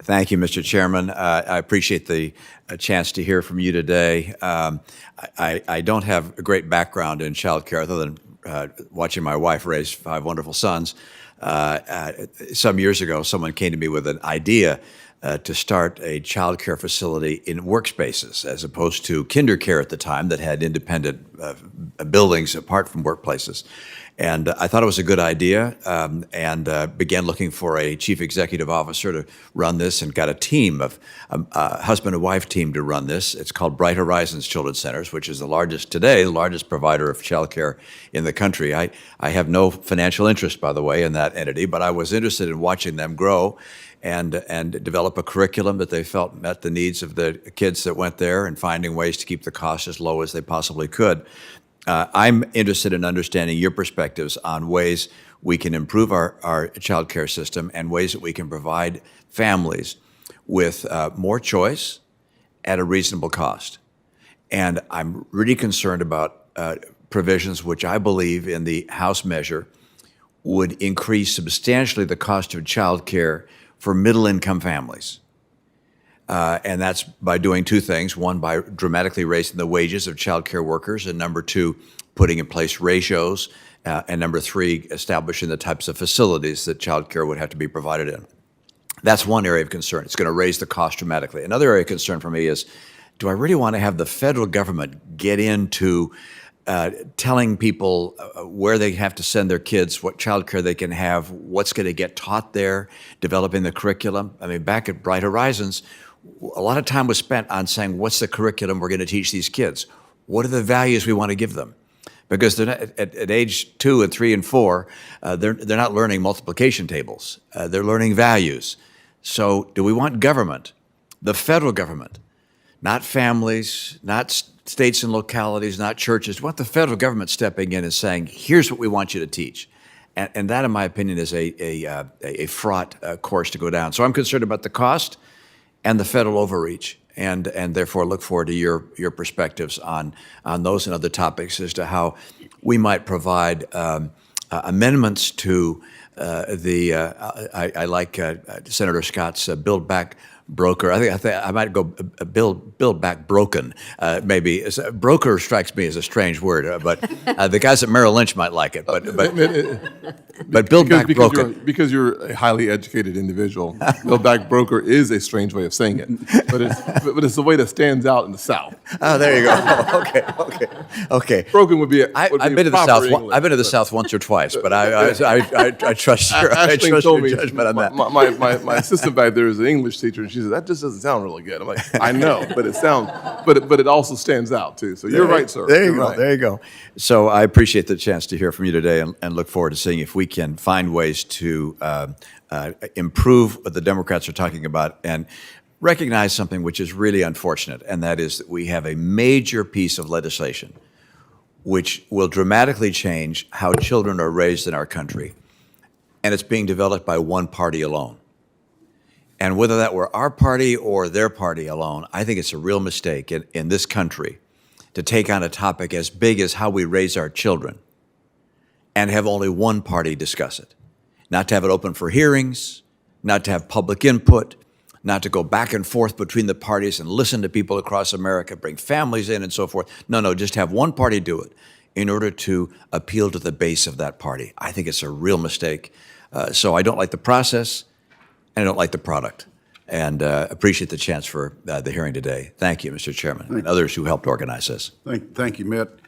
Thank you, Mr. Chairman. I appreciate the chance to hear from you today. I don't have a great background in child care other than watching my wife raise 5 wonderful sons. Some years ago, someone came to me with an idea to start a child care facility in workspaces as opposed to kinder care at the time that had independent buildings apart from workplaces. And I thought it was a good idea and began looking for a chief executive officer to run this and got a team of a husband and wife team to run this. It's called Bright Horizons Children's Centers, which is the largest provider of child care in the country. I have no financial interest, by the way, in that entity, but I was interested in watching them grow and develop a curriculum that they felt met the needs of the kids that went there and finding ways to keep the cost as low as they possibly could. I'm interested in understanding your perspectives on ways we can improve our child care system and ways that we can provide families with more choice at a reasonable cost. And I'm really concerned about provisions which I believe in the House measure would increase substantially the cost of child care for middle-income families. And that's by doing 2 things. One, by dramatically raising the wages of child care workers, and number 2, putting in place ratios, and number 3, establishing the types of facilities that child care would have to be provided in. That's one area of concern. It's going to raise the cost dramatically. Another area of concern for me is, do I really want to have the federal government get into telling people where they have to send their kids, what child care they can have, what's going to get taught there, developing the curriculum? I mean, back at Bright Horizons, a lot of time was spent on saying, what's the curriculum we're going to teach these kids? What are the values we want to give them? Because they're not, at age 2 and 3 and 4, they're not learning multiplication tables. They're learning values. So do we want government, the federal government, not families, not states and localities, not churches? We want the federal government stepping in and saying, here's what we want you to teach. And that, in my opinion, is a fraught course to go down. So I'm concerned about the cost and the federal overreach, and therefore look forward to your perspectives on those and other topics as to how we might provide amendments to I like Senator Scott's Build Back Broker. I think I might go build back broken. Maybe broker strikes me as a strange word, but the guys at Merrill Lynch might like it. But build back broken, because you're a highly educated individual. Build back broker is a strange way of saying it, but it's the way that stands out in the South. Oh, there you go. Okay. Broken would be. I've been to the South. English, I've been to the South once or twice, but I trust your judgment on that. My assistant back there is an English teacher, and she said that just doesn't sound really good. I'm like, I know, but it also stands out too. So you're right, sir. There you go. So I appreciate the chance to hear from you today, and look forward to seeing if we can find ways to improve what the Democrats are talking about and recognize something which is really unfortunate, and that is that we have a major piece of legislation which will dramatically change how children are raised in our country, and it's being developed by one party alone. And whether that were our party or their party alone, I think it's a real mistake in this country to take on a topic as big as how we raise our children and have only one party discuss it. Not to have it open for hearings, not to have public input, not to go back and forth between the parties and listen to people across America, bring families in and so forth. No, just have one party do it in order to appeal to the base of that party. I think it's a real mistake. So I don't like the process, and I don't like the product, and appreciate the chance for the hearing today. Thank you, Mr. Chairman, and others who helped organize this. Thank you, Mitt.